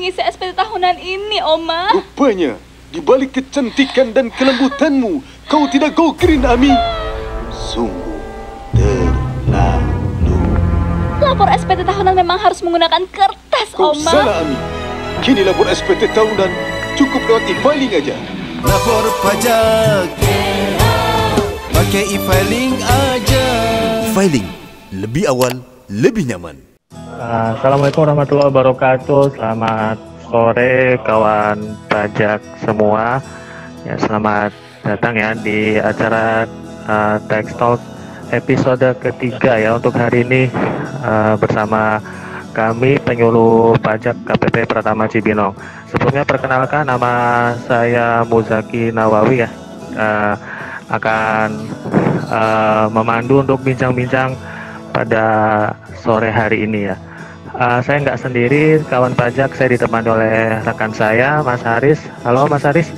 mengisi SPT tahunan ini, Oma? Rupanya, di balik kecantikan dan kelembutanmu, kau tidak go green, Ami. Sungguh terlalu. Lapor SPT tahunan memang harus menggunakan kertas, Kau Oma. salah, Ami. Kini lapor SPT tahunan cukup lewat e-filing aja. Lapor pajak pakai e-filing aja. E-filing, lebih awal, lebih nyaman. Assalamualaikum warahmatullahi wabarakatuh. Selamat sore kawan pajak semua. Ya, selamat datang ya di acara Tax Talk episode ketiga ya untuk hari ini bersama kami penyuluh pajak KPP Pratama Cibinong. Sebelumnya perkenalkan, nama saya Muzaki Nawawi ya, akan memandu untuk bincang-bincang pada sore hari ini ya. Saya nggak sendiri kawan pajak, saya ditemani oleh rekan saya Mas Haris. Halo Mas Haris.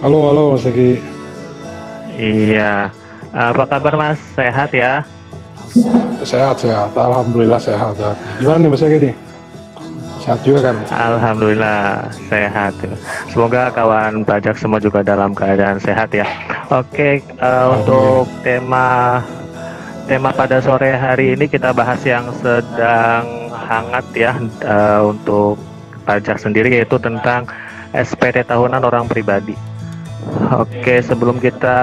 Halo Mas Egi. Iya, apa kabar Mas? Sehat ya? Sehat, alhamdulillah sehat. Gimana nih Mas Egi nih? Sehat juga kan? Alhamdulillah sehat. Semoga kawan pajak semua juga dalam keadaan sehat ya. Oke, untuk tema pada sore hari ini kita bahas yang sedang hangat ya untuk pajak sendiri, yaitu tentang SPT tahunan orang pribadi. Oke, sebelum kita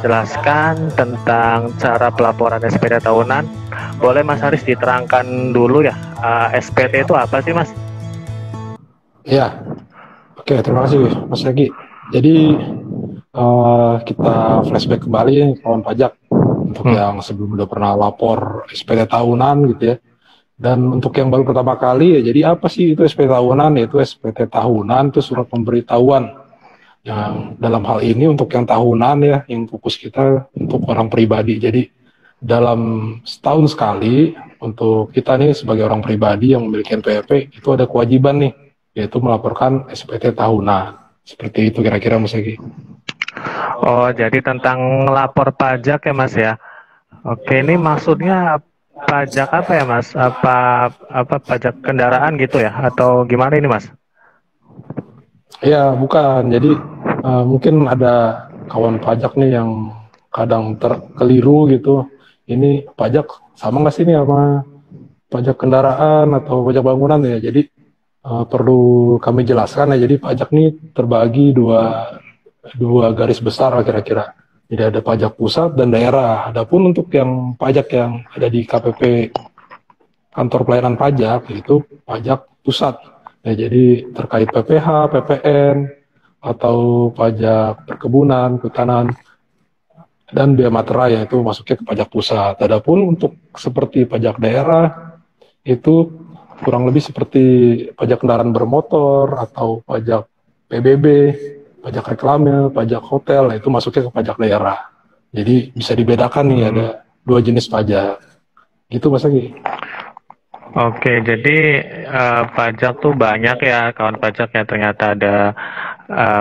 jelaskan tentang cara pelaporan SPT tahunan, boleh Mas Haris diterangkan dulu ya, SPT itu apa sih Mas? Iya, oke, terima kasih Mas Egi. Jadi kita flashback kembali nih kawan pajak untuk yang sebelum udah pernah lapor SPT tahunan gitu ya. Dan untuk yang baru pertama kali ya, jadi apa sih itu SPT tahunan? Yaitu SPT tahunan itu surat pemberitahuan. Yang dalam hal ini untuk yang tahunan ya, yang fokus kita untuk orang pribadi. Jadi dalam setahun sekali untuk kita nih sebagai orang pribadi yang memiliki NPWP itu ada kewajiban nih, yaitu melaporkan SPT tahunan. Seperti itu kira-kira Mas Egi. Oh, jadi tentang lapor pajak ya Mas ya. Oke, ini maksudnya pajak apa ya Mas? Apa pajak kendaraan gitu ya? Atau gimana ini Mas? Ya, bukan. Jadi mungkin ada kawan pajak nih yang kadang terkeliru gitu. Ini pajak sama nggak sih nih sama pajak kendaraan atau pajak bangunan ya? Jadi perlu kami jelaskan ya. Jadi pajak nih terbagi dua garis besar kira-kira. Jadi ada pajak pusat dan daerah. Adapun untuk yang pajak yang ada di KPP kantor pelayanan pajak itu pajak pusat. Ya, jadi terkait PPH, PPN, atau pajak perkebunan, kehutanan, dan biaya materai itu masuknya ke pajak pusat. Adapun untuk seperti pajak daerah, itu kurang lebih seperti pajak kendaraan bermotor, atau pajak PBB, pajak reklame, pajak hotel, itu masuknya ke pajak daerah. Jadi bisa dibedakan nih, ada dua jenis pajak. Gitu Mas Agi. Oke, jadi pajak tuh banyak ya kawan pajak ya, ternyata ada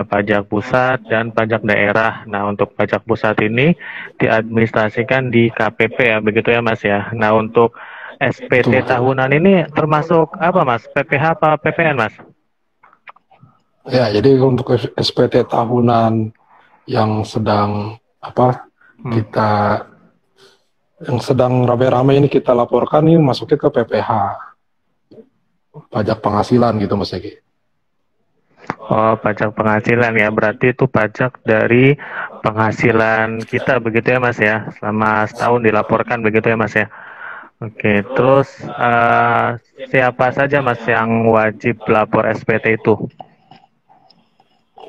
pajak pusat dan pajak daerah. Nah, untuk pajak pusat ini diadministrasikan di KPP ya, begitu ya Mas ya. Nah, untuk SPT tahunan ini termasuk apa Mas? PPH apa PPN Mas? Ya, jadi untuk SPT tahunan yang sedang yang sedang rame-rame ini kita laporkan ini masuknya ke PPH, pajak penghasilan gitu Mas Egi. Oh, pajak penghasilan ya, berarti itu pajak dari penghasilan kita begitu ya Mas ya, selama setahun dilaporkan begitu ya Mas ya. Oke, terus siapa saja Mas yang wajib lapor SPT itu?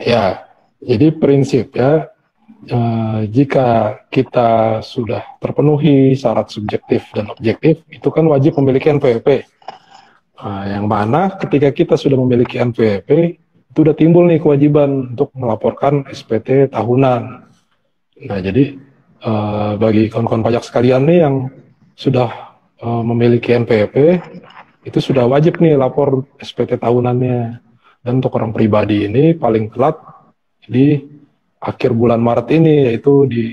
Ya, jadi prinsip ya, jika kita sudah terpenuhi syarat subjektif dan objektif, itu kan wajib memiliki NPWP. Yang mana ketika kita sudah memiliki NPWP, itu udah timbul nih kewajiban untuk melaporkan SPT tahunan. Nah, jadi bagi kawan-kawan pajak sekalian nih yang sudah memiliki NPWP, itu sudah wajib nih lapor SPT tahunannya. Dan untuk orang pribadi ini paling telat di akhir bulan Maret ini, yaitu di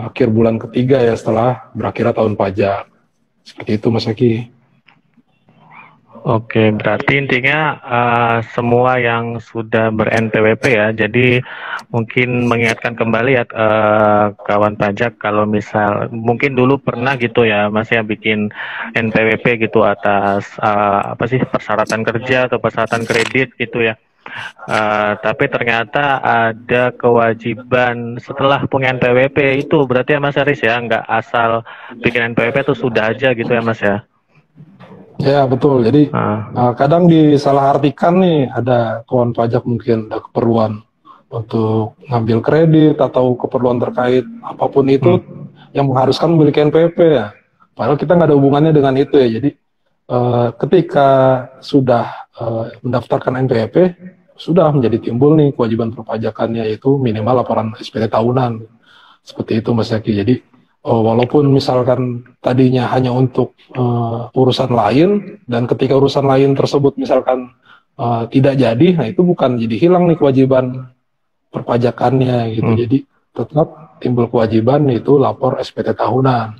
akhir bulan ketiga ya setelah berakhirnya tahun pajak. Seperti itu Mas Eki. Oke, berarti intinya semua yang sudah ber-NPWP ya, jadi mungkin mengingatkan kembali ya kawan pajak kalau misal mungkin dulu pernah gitu ya Mas ya bikin NPWP gitu atas apa sih persyaratan kerja atau persyaratan kredit gitu ya. Tapi ternyata ada kewajiban setelah punya NPWP itu berarti ya Mas Aris ya, nggak asal bikin NPWP itu sudah aja gitu ya Mas ya. Ya betul. Jadi kadang disalahartikan nih, ada kawan pajak mungkin ada keperluan untuk ngambil kredit atau keperluan terkait apapun itu yang mengharuskan memiliki NPWP ya. Padahal kita nggak ada hubungannya dengan itu ya. Jadi ketika sudah mendaftarkan NPWP, sudah menjadi timbul nih kewajiban perpajakannya, yaitu minimal laporan SPT tahunan. Seperti itu Mas Yaki. Jadi walaupun misalkan tadinya hanya untuk urusan lain, dan ketika urusan lain tersebut misalkan tidak jadi, nah itu bukan jadi hilang nih kewajiban perpajakannya gitu. Jadi tetap timbul kewajiban yaitu lapor SPT tahunan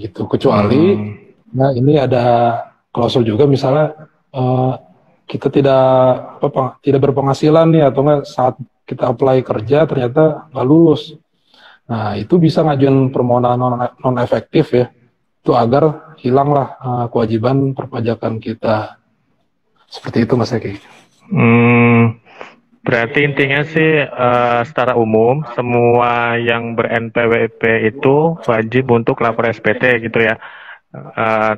gitu. Kecuali nah ini ada klausul juga misalnya kita tidak berpenghasilan nih, atau enggak saat kita apply kerja ternyata nggak lulus. Nah, itu bisa ngajuin permohonan non efektif ya, itu agar hilanglah kewajiban perpajakan kita. Seperti itu Mas Eki. Berarti intinya sih secara umum semua yang ber-NPWP itu wajib untuk lapor SPT gitu ya.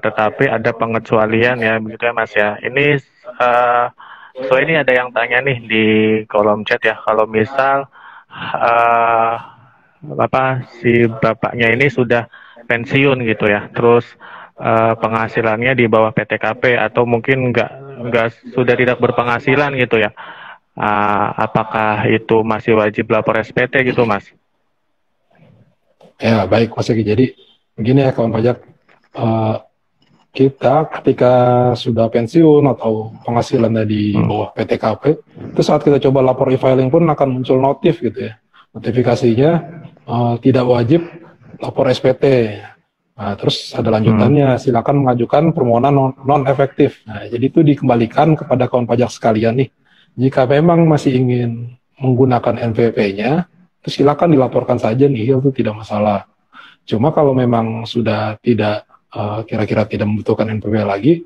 Tetapi ada pengecualian ya, begitu ya Mas ya. Ini ini ada yang tanya nih di kolom chat ya, kalau misal si bapaknya ini sudah pensiun gitu ya, terus penghasilannya di bawah PTKP atau mungkin nggak sudah tidak berpenghasilan gitu ya, apakah itu masih wajib lapor SPT gitu Mas? Ya baik Mas Eki, jadi begini ya kawan pajak, kita ketika sudah pensiun atau penghasilannya di bawah PTKP, itu saat kita coba lapor e-filing pun akan muncul notif gitu ya, notifikasinya tidak wajib lapor SPT. Nah, terus ada lanjutannya, silakan mengajukan permohonan non efektif. Nah, jadi itu dikembalikan kepada kawan pajak sekalian nih. Jika memang masih ingin menggunakan NPWP-nya, itu silakan dilaporkan saja nih, itu tidak masalah. Cuma kalau memang sudah tidak kira-kira tidak membutuhkan NPWP lagi,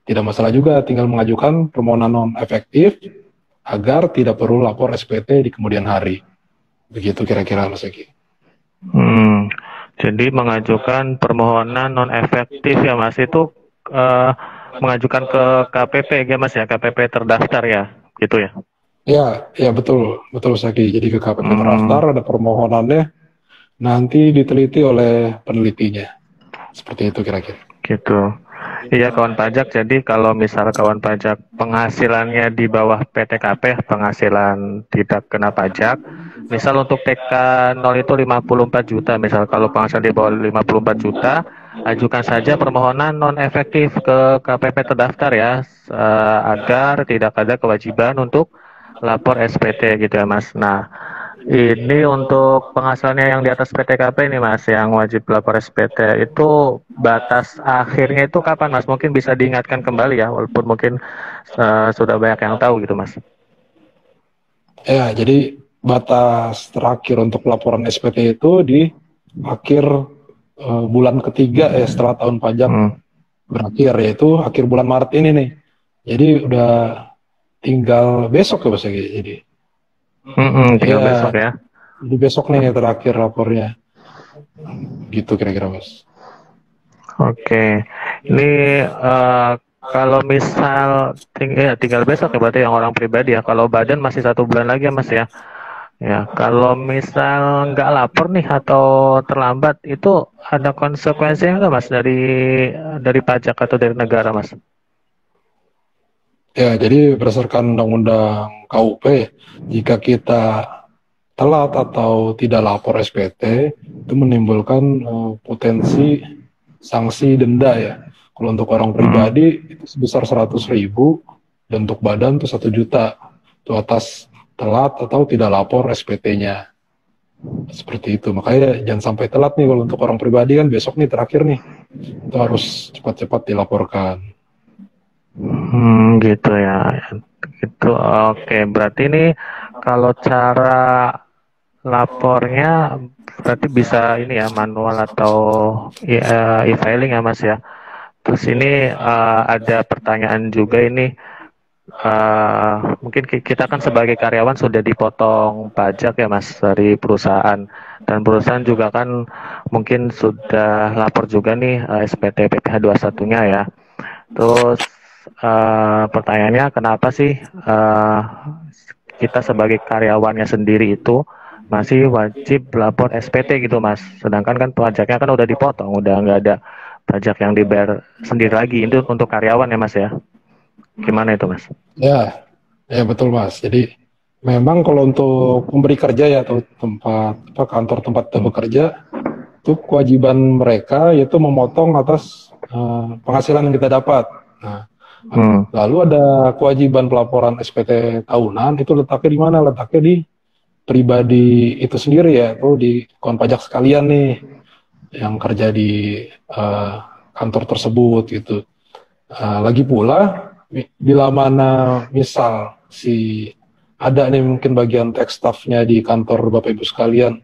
tidak masalah juga, tinggal mengajukan permohonan non efektif agar tidak perlu lapor SPT di kemudian hari. Begitu kira-kira Mas Eki. Jadi mengajukan permohonan non efektif ya Mas, itu mengajukan ke KPP ya Mas ya, KPP terdaftar ya, gitu ya? Ya betul Mas Eki. Jadi ke KPP terdaftar, ada permohonannya, nanti diteliti oleh penelitinya. Seperti itu kira-kira. Gitu. Iya kawan pajak, jadi kalau misal kawan pajak penghasilannya di bawah PTKP, penghasilan tidak kena pajak, misal untuk TK 0 itu 54 juta, misal kalau penghasilan di bawah 54 juta, ajukan saja permohonan non efektif ke KPP terdaftar ya, agar tidak ada kewajiban untuk lapor SPT gitu ya Mas. Nah, ini untuk penghasilannya yang di atas PTKP nih Mas, yang wajib lapor SPT, itu batas akhirnya itu kapan Mas? Mungkin bisa diingatkan kembali ya, walaupun mungkin sudah banyak yang tahu gitu Mas. Ya, jadi batas terakhir untuk laporan SPT itu di akhir bulan ketiga setelah tahun pajak berakhir, yaitu akhir bulan Maret ini nih. Jadi udah tinggal besok ya Mas jadi. Tinggal besok ya. Di besok nih terakhir lapornya. Gitu kira-kira Mas. Oke. Ini kalau misal tinggal besok ya berarti yang orang pribadi ya. Kalau badan masih 1 bulan lagi ya Mas ya. Ya, kalau misal nggak lapor nih atau terlambat, itu ada konsekuensinya nggak Mas dari pajak atau dari negara Mas? Ya, jadi berdasarkan Undang-Undang KUP, jika kita telat atau tidak lapor SPT, itu menimbulkan potensi sanksi denda ya. Kalau untuk orang pribadi itu sebesar 100.000, dan untuk badan itu 1 juta. Itu atas telat atau tidak lapor SPT-nya. Seperti itu. Makanya jangan sampai telat nih, kalau untuk orang pribadi kan besok nih terakhir nih. Itu harus cepat-cepat dilaporkan. Gitu ya. Itu oke. Berarti ini kalau cara lapornya berarti bisa ini ya manual atau e-filing ya Mas ya. Terus ini ada pertanyaan juga ini. Mungkin kita kan sebagai karyawan sudah dipotong pajak ya Mas dari perusahaan, dan perusahaan juga kan mungkin sudah lapor juga nih SPT PPh 21-nya ya. Terus pertanyaannya kenapa sih kita sebagai karyawannya sendiri itu masih wajib lapor SPT gitu Mas, sedangkan kan pajaknya kan udah dipotong, udah nggak ada pajak yang dibayar sendiri lagi. Itu untuk karyawan ya Mas ya. Gimana itu Mas? Ya, ya betul Mas. Jadi memang kalau untuk pemberi kerja ya atau kantor tempat kita bekerja, itu kewajiban mereka yaitu memotong atas penghasilan yang kita dapat. Nah, lalu ada kewajiban pelaporan SPT tahunan, itu letaknya di mana? Letaknya di pribadi itu sendiri ya, itu di kawan pajak sekalian nih yang kerja di kantor tersebut gitu. Lagi pula bila mana misal ada nih mungkin bagian tax staff-nya di kantor Bapak Ibu sekalian,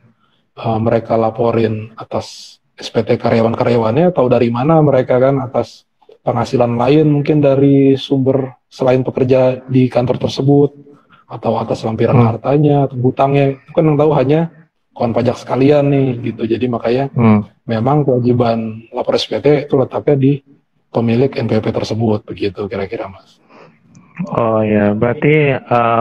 mereka laporin atas SPT karyawan-karyawannya, atau dari mana mereka kan atas penghasilan lain mungkin dari sumber selain pekerja di kantor tersebut, atau atas lampiran hartanya atau hutangnya, itu kan yang tahu hanya kawan pajak sekalian nih gitu. Jadi makanya memang kewajiban lapor SPT itu letaknya di pemilik NPWP tersebut, begitu kira-kira Mas. Oh ya, berarti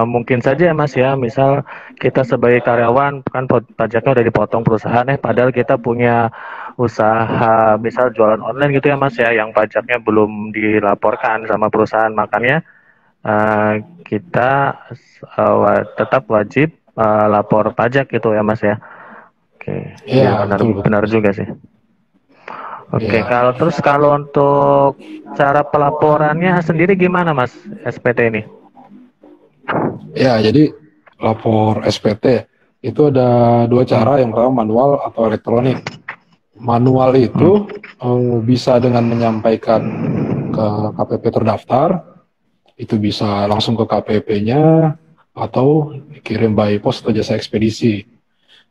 mungkin saja Mas ya, misal kita sebagai karyawan kan pajaknya udah dipotong perusahaan padahal kita punya usaha misal jualan online gitu ya Mas ya, yang pajaknya belum dilaporkan sama perusahaan, makanya kita tetap wajib lapor pajak gitu ya Mas ya. Oke, ya benar juga sih. Oke, kalau untuk cara pelaporannya sendiri gimana Mas SPT ini? Ya, jadi lapor SPT itu ada dua cara, yang pertama manual atau elektronik. Manual itu bisa dengan menyampaikan ke KPP terdaftar, itu bisa langsung ke KPP-nya atau dikirim by pos atau jasa ekspedisi,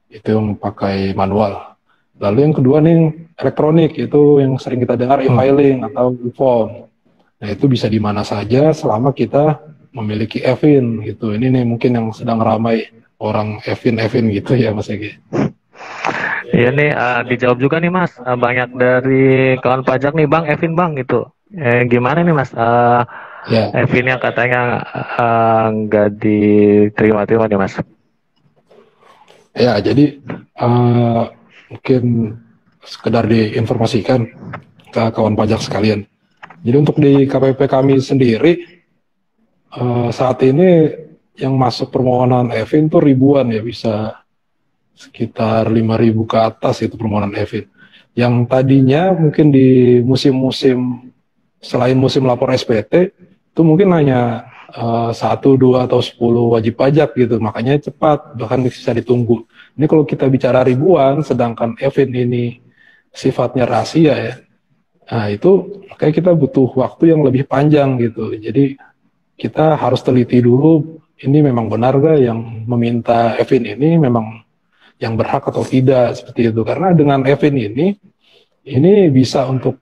itu yang pakai manual. Lalu yang kedua nih elektronik, itu yang sering kita dengar e-filing atau e-form. Nah itu bisa di mana saja selama kita memiliki e-fin gitu. Ini nih mungkin yang sedang ramai orang e-fin gitu ya Mas Egi. Iya nih dijawab juga nih Mas, banyak dari kawan pajak nih Bang e-fin Bang gitu. Gimana nih Mas? E-finnya katanya nggak diterima-terima nih Mas. Ya jadi mungkin sekedar diinformasikan ke kawan pajak sekalian. Jadi untuk di KPP kami sendiri saat ini yang masuk permohonan e-fin itu ribuan ya, bisa sekitar 5.000 ke atas itu permohonan e-fin. Yang tadinya mungkin di musim-musim selain musim lapor SPT itu mungkin hanya 1, 2 atau 10 wajib pajak gitu, makanya cepat, bahkan bisa ditunggu. Ini kalau kita bicara ribuan, sedangkan e-fin ini sifatnya rahasia ya, nah itu kayak kita butuh waktu yang lebih panjang gitu. Jadi kita harus teliti dulu, ini memang benar gak yang meminta e-fin ini memang yang berhak atau tidak, seperti itu. Karena dengan e-fin ini bisa untuk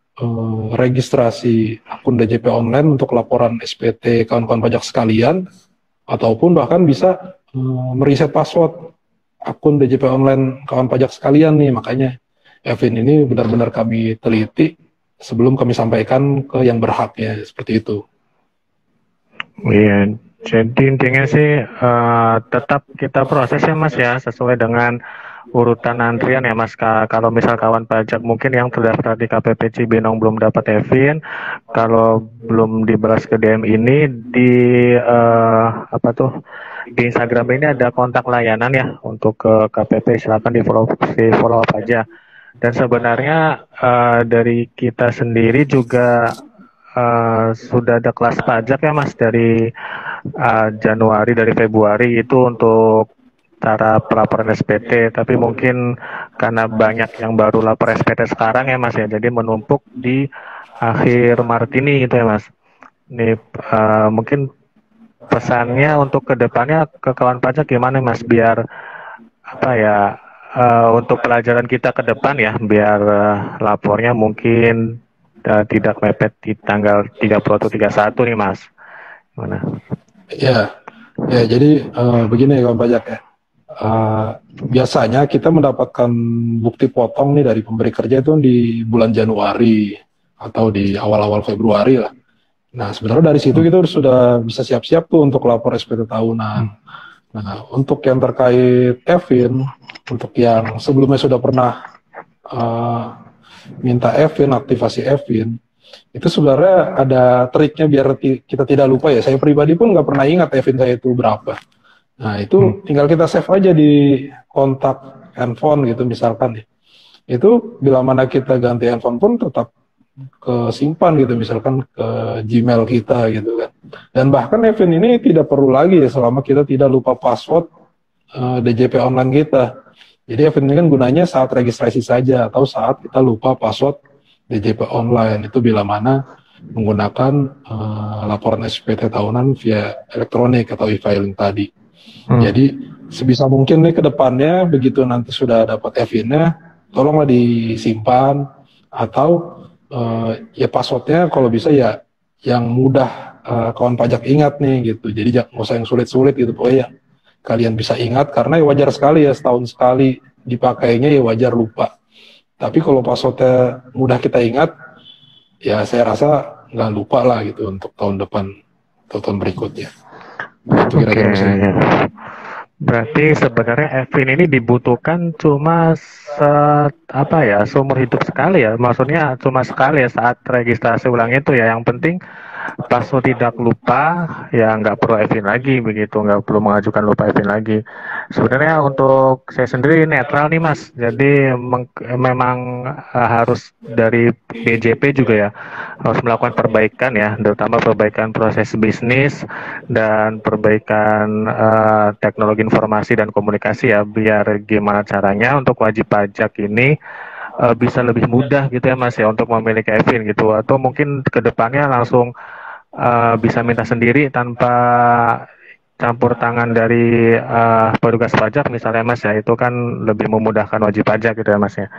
registrasi akun DJP online untuk laporan SPT kawan-kawan pajak sekalian, ataupun bahkan bisa meriset password akun DJP online kawan pajak sekalian nih. Makanya e-fin ini benar-benar kami teliti sebelum kami sampaikan ke yang berhaknya, seperti itu. Iya, jadi intinya sih tetap kita proses ya Mas ya, sesuai dengan urutan antrian ya Mas. Kalau misal kawan pajak mungkin yang terdaftar di KPP Cibinong belum dapat e-fin, kalau belum dibalas ke DM ini di di Instagram ini ada kontak layanan ya untuk ke KPP, silakan di follow up aja. Dan sebenarnya dari kita sendiri juga sudah ada kelas pajak ya Mas dari Januari, dari Februari itu untuk cara pelaporan SPT, tapi mungkin karena banyak yang baru lapor SPT sekarang ya Mas ya, jadi menumpuk di akhir Maret ini gitu ya Mas. nih mungkin pesannya untuk kedepannya ke kawan pajak gimana Mas, biar apa ya, untuk pelajaran kita ke depan ya, biar lapornya mungkin tidak mepet di tanggal 30 atau 31 nih Mas. Gimana? Ya, ya jadi begini ya kawan pajak ya. Biasanya kita mendapatkan bukti potong nih dari pemberi kerja itu di bulan Januari atau di awal-awal Februari lah. Nah, sebenarnya dari situ kita sudah bisa siap-siap tuh untuk lapor SPT tahunan. Nah, untuk yang terkait Evin, untuk yang sebelumnya sudah pernah minta Evin, aktivasi Evin, itu sebenarnya ada triknya biar kita tidak lupa ya. Saya pribadi pun nggak pernah ingat Evin saya itu berapa. Nah, itu tinggal kita save aja di kontak handphone gitu misalkan ya. Itu bila mana kita ganti handphone pun tetap kesimpan gitu, misalkan ke Gmail kita gitu kan. Dan bahkan Evin ini tidak perlu lagi ya selama kita tidak lupa password DJP online kita. Jadi Evin ini kan gunanya saat registrasi saja atau saat kita lupa password DJP online. Itu bila mana menggunakan laporan SPT tahunan via elektronik atau e-filing tadi. Jadi sebisa mungkin nih ke depannya begitu nanti sudah dapat Evin-nya, tolonglah disimpan atau ya passwordnya kalau bisa ya yang mudah kawan pajak ingat nih gitu. Jadi jangan usah yang sulit-sulit gitu, pokoknya kalian bisa ingat karena ya wajar sekali ya setahun sekali dipakainya ya wajar lupa. Tapi kalau passwordnya mudah kita ingat, ya saya rasa nggak lupa lah gitu untuk tahun depan atau tahun berikutnya. Itu kira-kira Berarti sebenarnya Evin ini dibutuhkan cuma seumur hidup sekali ya, maksudnya cuma sekali ya saat registrasi ulang itu ya. Yang penting password tidak lupa ya, nggak perlu Evin lagi begitu, nggak perlu mengajukan lupa Evin lagi. Sebenarnya untuk saya sendiri netral nih Mas, jadi memang harus dari DJP juga ya harus melakukan perbaikan ya, terutama perbaikan proses bisnis dan perbaikan teknologi informasi dan komunikasi ya, biar gimana caranya untuk wajib pajak ini bisa lebih mudah gitu ya Mas ya untuk memiliki Evin gitu, atau mungkin kedepannya langsung bisa minta sendiri tanpa campur tangan dari petugas pajak misalnya Mas ya, itu kan lebih memudahkan wajib pajak gitu ya Mas ya.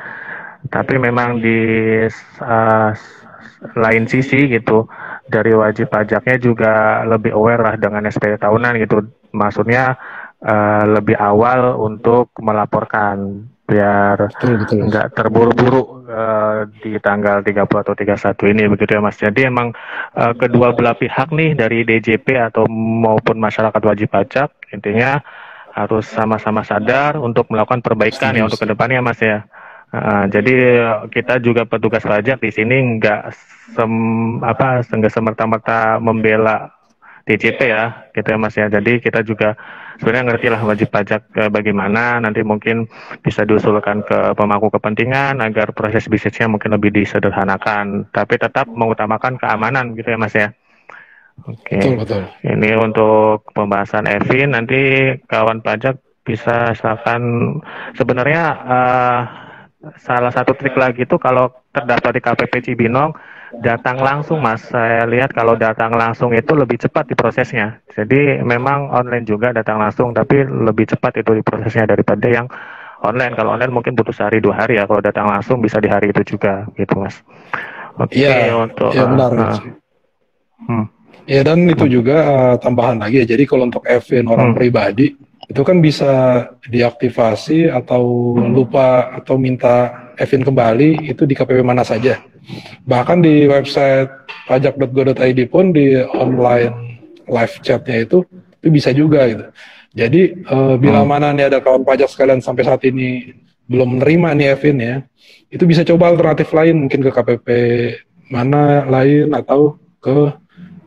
Tapi memang di lain sisi gitu, dari wajib pajaknya juga lebih aware lah dengan SPT tahunan gitu, maksudnya lebih awal untuk melaporkan biar nggak terburu-buru di tanggal 30 atau 31 ini begitu ya Mas. Jadi emang kedua belah pihak nih dari DJP atau maupun masyarakat wajib pajak intinya harus sama-sama sadar untuk melakukan perbaikan ya untuk kedepannya Mas ya. Jadi kita juga petugas pajak di sini nggak semerta-merta membela DJP ya gitu ya Mas ya. Jadi kita juga sebenarnya ngerti lah wajib pajak bagaimana, nanti mungkin bisa diusulkan ke pemangku kepentingan agar proses bisnisnya mungkin lebih disederhanakan, tapi tetap mengutamakan keamanan gitu ya Mas ya. Oke. Betul. Ini untuk pembahasan Evin, nanti kawan pajak bisa silakan. Sebenarnya salah satu trik lagi itu kalau terdaftar di KPP Cibinong, datang langsung Mas. Saya lihat kalau datang langsung itu lebih cepat diprosesnya. Jadi memang online juga datang langsung, tapi lebih cepat itu diprosesnya daripada yang online. Kalau online mungkin butuh sehari 2 hari ya, kalau datang langsung bisa di hari itu juga gitu Mas. Oke, untuk benar. Ya, dan itu juga tambahan lagi ya. Jadi kalau untuk Evin orang pribadi itu kan bisa diaktifasi atau lupa atau minta Evin kembali itu di KPP mana saja. Bahkan di website pajak.go.id pun di online live chatnya itu bisa juga gitu. Jadi bila mana nih ada kawan pajak sekalian sampai saat ini belum menerima nih Evin ya, itu bisa coba alternatif lain, mungkin ke KPP mana lain atau ke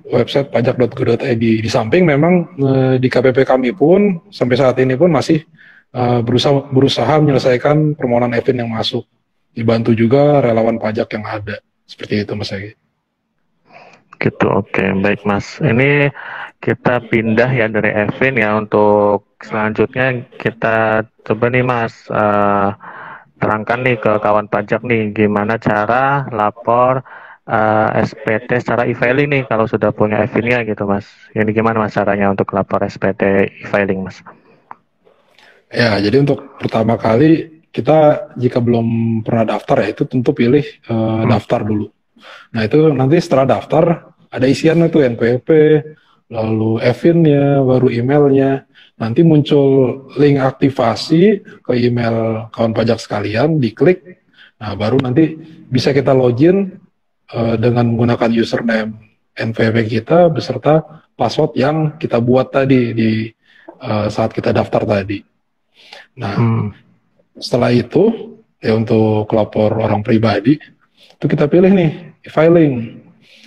website pajak.go.id. Di samping memang di KPP kami pun sampai saat ini pun masih berusaha menyelesaikan permohonan Evin yang masuk. Dibantu juga relawan pajak yang ada. Seperti itu Mas Egi. Gitu, oke. Baik Mas. Ini kita pindah ya dari Evin ya, untuk selanjutnya kita coba nih Mas terangkan nih ke kawan pajak nih gimana cara lapor SPT secara e-filing nih kalau sudah punya Evinia gitu Mas. Ini gimana Mas caranya untuk lapor SPT e-filing Mas? Ya, jadi untuk pertama kali kita jika belum pernah daftar ya itu tentu pilih daftar dulu. Nah itu nanti setelah daftar ada isiannya tuh NPWP, lalu Evin-nya, baru emailnya. Nanti muncul link aktivasi ke email kawan pajak sekalian, diklik. Nah baru nanti bisa kita login dengan menggunakan username NPWP kita beserta password yang kita buat tadi di saat kita daftar tadi. Nah, setelah itu ya untuk lapor orang pribadi itu kita pilih nih e-filing.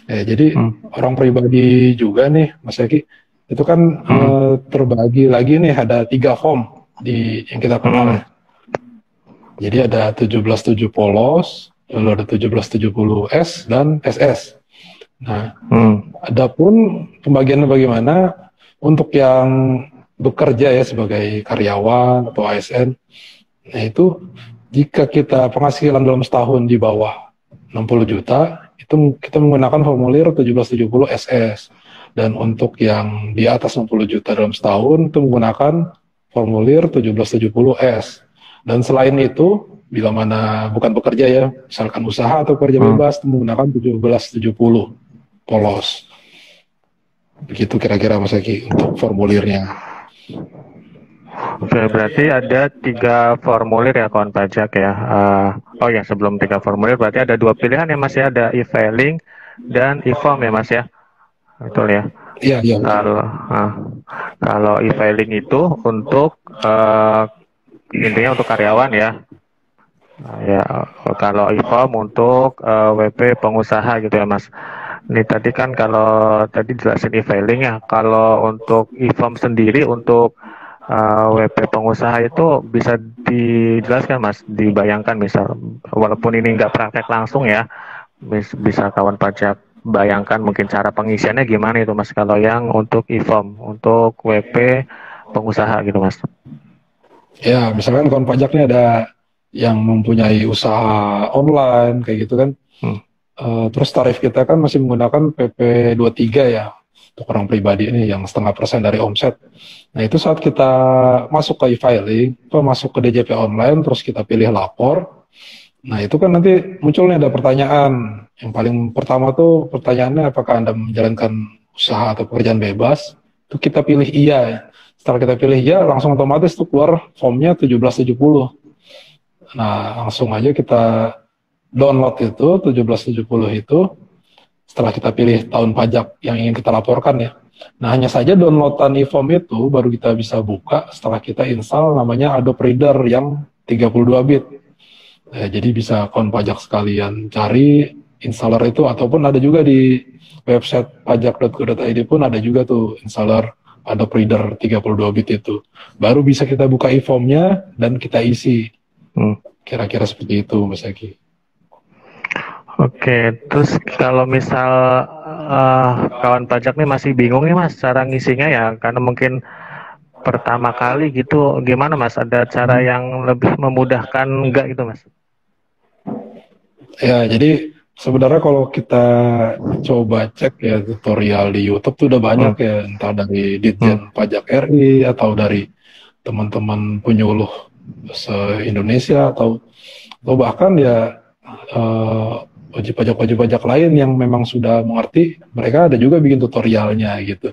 Ya, jadi orang pribadi juga nih Mas Eki itu kan terbagi lagi nih ada 3 form yang kita kenal. Jadi ada 1770 polos, lalu ada 1770S dan SS. Nah, adapun pembagiannya bagaimana untuk yang bekerja ya sebagai karyawan atau ASN. Nah itu jika kita penghasilan dalam setahun di bawah 60 juta, itu kita menggunakan formulir 1770 SS. Dan untuk yang di atas 60 juta dalam setahun, itu menggunakan formulir 1770 S. Dan selain itu, bila mana bukan bekerja ya, misalkan usaha atau kerja bebas, itu menggunakan 1770 polos. Begitu kira-kira Mas Eki untuk formulirnya. Oke, berarti ada 3 formulir ya kawan pajak ya. Oh ya, sebelum 3 formulir berarti ada 2 pilihan ya Mas ya, ada e-filing dan e-form ya Mas ya. Betul ya? Iya. Kalau e-filing itu untuk intinya untuk karyawan ya. Ya, kalau e-form untuk WP pengusaha gitu ya Mas. Ini tadi kan kalau tadi jelasin e-filing ya, kalau untuk e-form sendiri untuk WP pengusaha itu bisa dijelaskan Mas, dibayangkan misal, walaupun ini nggak praktek langsung ya, bisa kawan pajak bayangkan mungkin cara pengisiannya gimana itu Mas, kalau yang untuk e-form, untuk WP pengusaha gitu Mas. Ya, misalkan kawan pajaknya ada yang mempunyai usaha online kayak gitu kan. Terus tarif kita kan masih menggunakan PP 23 ya untuk orang pribadi ini yang 0,5% dari omset. Nah itu saat kita masuk ke e-filing, masuk ke DJP online, terus kita pilih lapor. Nah itu kan nanti munculnya ada pertanyaan. Yang paling pertama tuh pertanyaannya apakah Anda menjalankan usaha atau pekerjaan bebas? Itu kita pilih iya ya. Setelah kita pilih iya, langsung otomatis tuh keluar formnya 1770. Nah langsung aja kita download itu 1770 itu setelah kita pilih tahun pajak yang ingin kita laporkan ya. Nah hanya saja downloadan e-form itu baru kita bisa buka setelah kita install namanya Adobe Reader yang 32 bit. Jadi bisa kawan pajak sekalian cari installer itu, ataupun ada juga di website pajak.go.id pun ada juga tuh installer Adobe Reader 32 bit itu. Baru bisa kita buka e-formnya dan kita isi. Kira-kira seperti itu Mas Eki. Oke, terus kalau misal kawan pajak nih masih bingung nih Mas cara ngisinya ya, karena mungkin pertama kali gitu, gimana Mas? Ada cara yang lebih memudahkan enggak gitu Mas? Ya, jadi sebenarnya kalau kita coba cek ya tutorial di YouTube tuh udah banyak ya, entah dari Ditjen Pajak RI atau dari teman-teman penyuluh se-Indonesia atau bahkan ya wajib pajak lain yang memang sudah mengerti, mereka ada juga bikin tutorialnya gitu.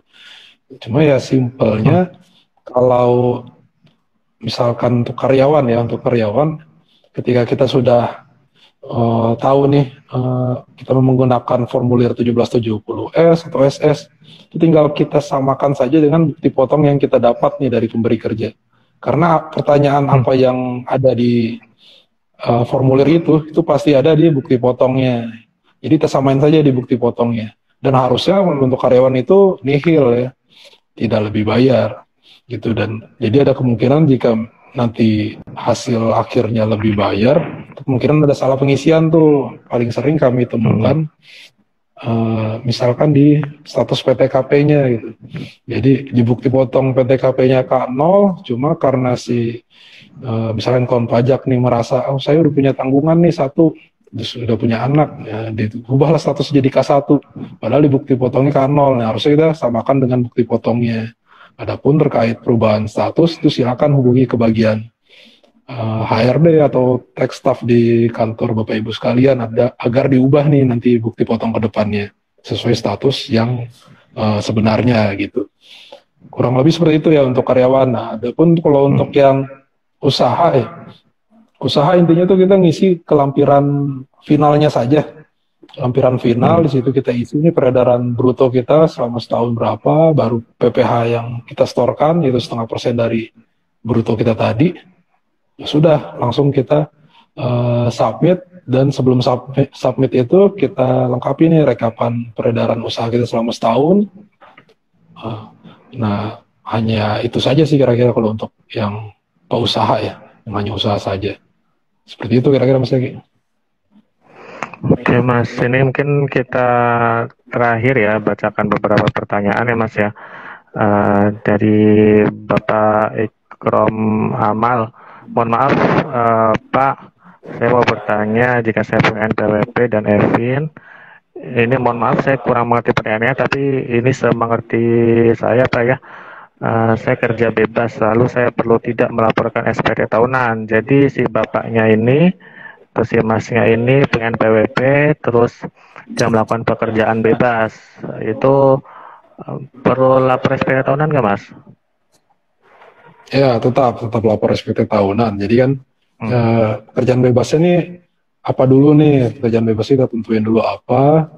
Cuma ya simpelnya kalau misalkan untuk karyawan ketika kita sudah tahu nih kita menggunakan formulir 1770S atau SS, itu tinggal kita samakan saja dengan bukti potong yang kita dapat nih dari pemberi kerja. Karena pertanyaan apa yang ada di formulir itu pasti ada di bukti potongnya. Jadi kita samain saja di bukti potongnya. Dan harusnya untuk karyawan itu nihil ya, tidak lebih bayar gitu. Dan jadi ada kemungkinan jika nanti hasil akhirnya lebih bayar, kemungkinan ada salah pengisian tuh. Paling sering kami temukan misalkan di status PTKP-nya gitu. Jadi di bukti potong PTKP-nya K0, cuma karena si misalkan kawan pajak nih merasa, oh saya udah punya tanggungan nih 1 terus sudah punya anak, ya diubahlah status jadi K1, padahal di bukti potongnya K0. Nah, harusnya kita samakan dengan bukti potongnya. Adapun terkait perubahan status itu silakan hubungi ke bagian HRD atau tax staff di kantor Bapak Ibu sekalian agar diubah nih nanti bukti potong ke depannya sesuai status yang sebenarnya gitu. Kurang lebih seperti itu ya untuk karyawan. Nah, adapun kalau untuk yang usaha usaha intinya tuh kita ngisi kelampiran finalnya saja. Lampiran final di situ kita isi ini peredaran bruto kita selama setahun berapa, baru PPh yang kita setorkan itu 0,5% dari bruto kita tadi. Ya sudah, langsung kita submit, dan sebelum submit itu kita lengkapi nih rekapan peredaran usaha kita selama setahun. Nah, hanya itu saja sih kira-kira kalau untuk yang pengusaha ya, yang hanya usaha saja. Seperti itu kira-kira Mas Egi. Oke Mas, ini mungkin kita terakhir ya bacakan beberapa pertanyaan ya Mas ya. Dari Bapak Ikrom Amal. Mohon maaf Pak, saya mau bertanya jika saya punya NPWP dan Evin. Ini mohon maaf saya kurang mengerti pertanyaannya, tapi ini semengerti saya Pak ya. Saya kerja bebas, lalu saya perlu tidak melaporkan SPT tahunan. Jadi si bapaknya ini, terus si masnya ini punya NPWP, terus dia melakukan pekerjaan bebas. Itu perlu lapor SPT tahunan nggak Mas? Ya, tetap lapor SPT tahunan. Jadi kan pekerjaan bebasnya nih apa dulu nih? Pekerjaan bebas kita tentuin dulu apa.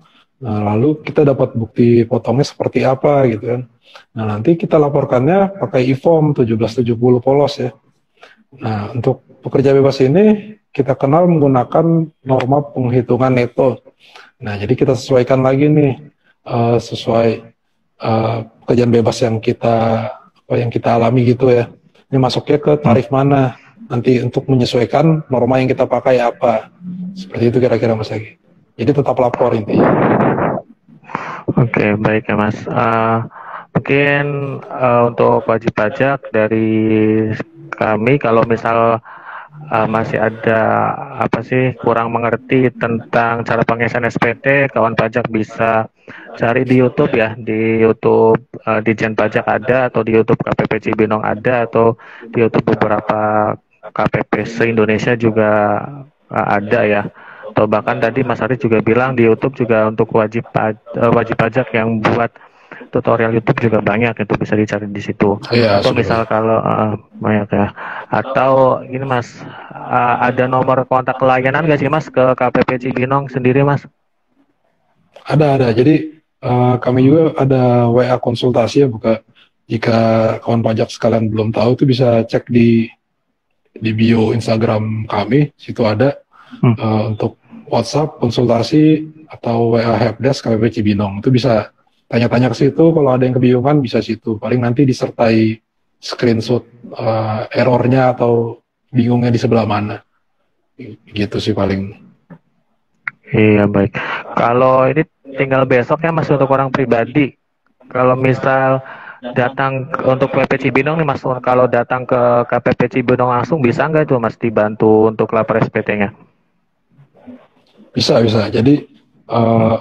Nah, lalu kita dapat bukti potongnya seperti apa gitu kan. Nah, nanti kita laporkannya pakai e-form 1770 polos ya. Nah, untuk pekerja bebas ini kita kenal menggunakan norma penghitungan neto. Nah, jadi kita sesuaikan lagi nih sesuai pekerjaan bebas yang kita alami gitu ya. Ini masuknya ke tarif mana? Nanti untuk menyesuaikan norma yang kita pakai apa? Seperti itu kira-kira Mas Egi. Jadi tetap lapor intinya. Oke, baik ya Mas. Mungkin untuk wajib pajak dari kami, kalau misal masih ada kurang mengerti tentang cara pengisian SPT, kawan pajak bisa cari di YouTube ya, di YouTube Ditjen Pajak ada, atau di YouTube KPP Cibinong ada, atau di YouTube beberapa KPP se-Indonesia juga ada ya. Atau bahkan tadi Mas Ari juga bilang di YouTube juga untuk wajib pajak yang buat tutorial YouTube juga banyak, itu bisa dicari di situ. Ya, atau misal kalau banyak ya, atau ini Mas, ada nomor kontak layanan nggak sih Mas ke KPP Cibinong sendiri Mas? Ada. Jadi kami juga ada WA konsultasi ya, jika kawan pajak sekalian belum tahu itu bisa cek di bio Instagram kami, situ ada untuk WhatsApp konsultasi atau WA helpdesk KPP Cibinong. Itu bisa tanya-tanya ke situ, kalau ada yang kebingungan bisa situ. Paling nanti disertai screenshot errornya atau bingungnya di sebelah mana. Gitu sih paling. Iya, baik. Kalau ini tinggal besok ya Mas untuk orang pribadi. Kalau misal datang untuk KPP Cibinong nih Mas, kalau datang ke KPP Cibinong langsung bisa nggak itu Mas dibantu untuk lapor SPT-nya? Bisa. Jadi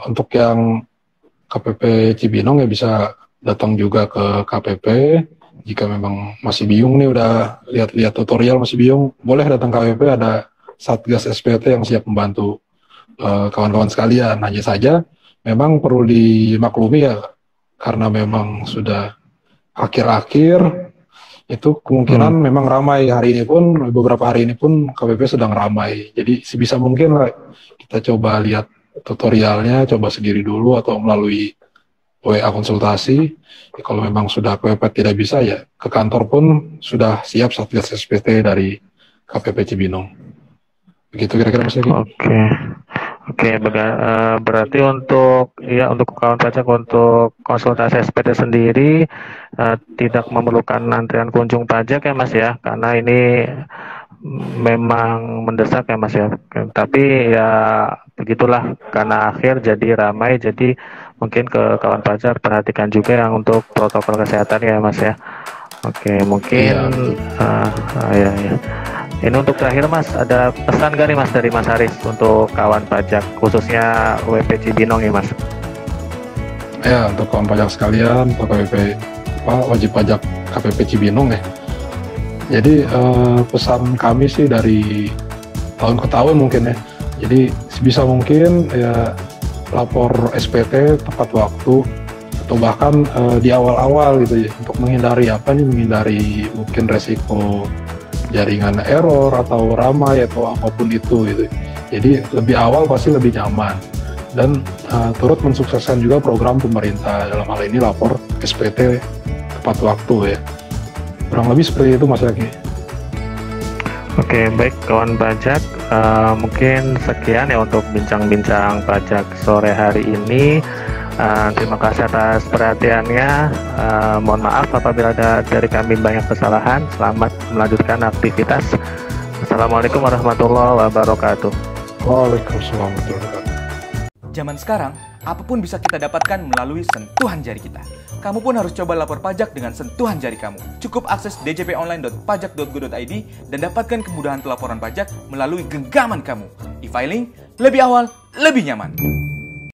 untuk yang KPP Cibinong ya bisa datang juga ke KPP. Jika memang masih bingung nih, udah lihat-lihat tutorial masih bingung, boleh datang ke KPP, ada Satgas SPT yang siap membantu kawan-kawan sekalian. Hanya saja memang perlu dimaklumi ya, karena memang sudah akhir-akhir, itu kemungkinan memang ramai. Hari ini pun, beberapa hari ini pun KPP sedang ramai. Jadi sebisa mungkin lah kita coba lihat tutorialnya, coba sendiri dulu atau melalui WA konsultasi. Kalau memang sudah kepepet tidak bisa ya ke kantor pun sudah siap Satgas SPT dari KPP Cibinong. Begitu kira-kira Mas Egi. Oke, berarti untuk kawan pajak untuk konsultasi SPT sendiri tidak memerlukan antrian kunjung pajak ya Mas ya, karena ini memang mendesak ya Mas ya. Tapi ya begitulah, karena akhir jadi ramai, jadi mungkin ke kawan pajak perhatikan juga yang untuk protokol kesehatan ya Mas ya. Oke, mungkin ya. Ini untuk terakhir Mas, ada pesan gak nih Mas dari Mas Haris untuk kawan pajak, khususnya WP Cibinong ya Mas? Ya, untuk kawan pajak sekalian, untuk wajib pajak KPP Cibinong ya. Jadi pesan kami sih dari tahun ke tahun mungkin ya. Jadi sebisa mungkin ya lapor SPT tepat waktu, atau bahkan di awal-awal gitu ya, untuk menghindari menghindari mungkin resiko jaringan error atau ramai atau apapun itu gitu. Jadi lebih awal pasti lebih nyaman, dan turut mensukseskan juga program pemerintah, dalam hal ini lapor SPT tepat waktu ya. Kurang lebih seperti itu Mas Zaki. Oke, baik kawan pajak, mungkin sekian ya untuk bincang-bincang pajak sore hari ini. Terima kasih atas perhatiannya. Mohon maaf apabila ada dari kami banyak kesalahan. Selamat melanjutkan aktivitas. Assalamualaikum warahmatullahi wabarakatuh. Waalaikumsalam warahmatullahi wabarakatuh. Zaman sekarang, apapun bisa kita dapatkan melalui sentuhan jari kita. Kamu pun harus coba lapor pajak dengan sentuhan jari kamu. Cukup akses djponline.pajak.go.id dan dapatkan kemudahan pelaporan pajak melalui genggaman kamu. E-filing lebih awal, lebih nyaman.